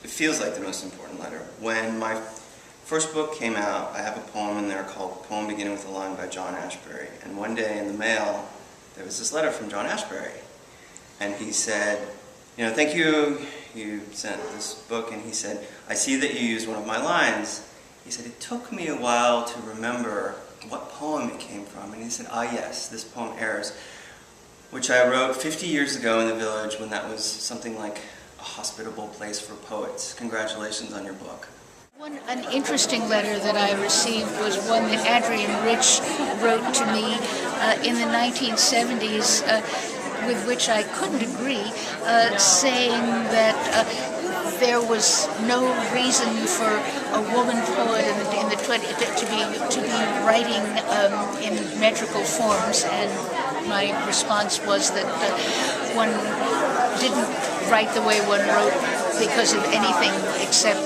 it feels like the most important letter. When my first book came out, I have a poem in there called Poem Beginning with a Line by John Ashbery. And one day in the mail, there was this letter from John Ashbery. And he said, you know, thank you, you sent this book. And he said, I see that you used one of my lines. He said, it took me a while to remember what poem it came from. And he said, ah yes, this poem Airs, which I wrote 50 years ago in the Village when that was something like a hospitable place for poets. Congratulations on your book. An interesting letter that I received was one that Adrienne Rich wrote to me in the 1970s, with which I couldn't agree, saying that there was no reason for a woman poet in the 20s to be writing in metrical forms, and my response was that one didn't write the way one wrote because of anything except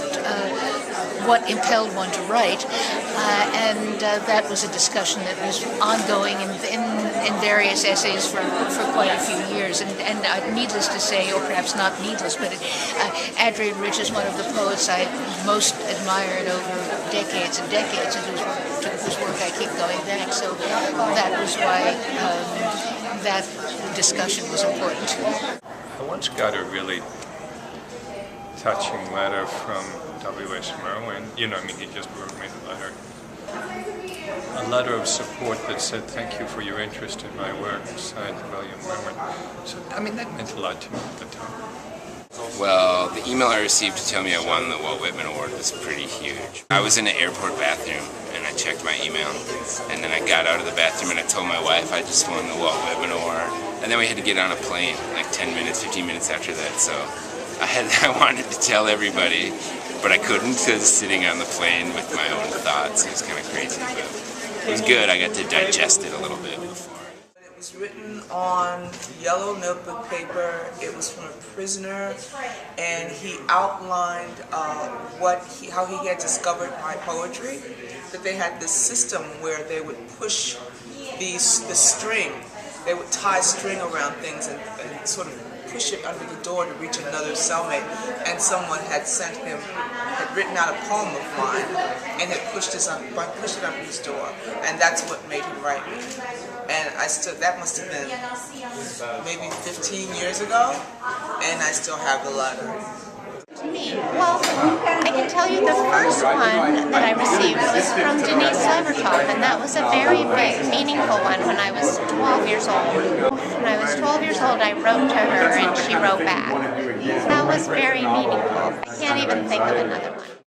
what impelled one to write, and that was a discussion that was ongoing in various essays for quite a few years. And needless to say, or perhaps not needless, but Adrienne Rich is one of the poets I most admired over decades and decades, and to whose work I keep going back. So that was why that discussion was important. I once got a really touching letter from W.S. Merwin. You know, I mean, he just wrote me a letter of support that said, thank you for your interest in my work, signed William Merwin. So, I mean, that meant a lot to me at the time. Well, the email I received to tell me I won the Walt Whitman Award was pretty huge. I was in an airport bathroom, and I checked my email, and then I got out of the bathroom and I told my wife I just won the Walt Whitman Award. And then we had to get on a plane, like 10 minutes, 15 minutes after that, so I wanted to tell everybody, but I couldn't because sitting on the plane with my own thoughts, it was kind of crazy, but it was good. I got to digest it a little bit before. It was written on yellow notebook paper. It was from a prisoner, and he outlined how he had discovered my poetry. That they had this system where they would push the string. They would tie string around things and sort of push it under the door to reach another cellmate, and someone had written out a poem of mine and had pushed it under his door, and that's what made him write me. And that must have been maybe 15 years ago, and I still have the letter. Me? Well, I can tell you the first one that I received was from Denise Levertov, and that was a very big, meaningful one when I was 12 years old. When I was 12 years old, I wrote to her and she wrote back. That was very meaningful. I can't even think of another one.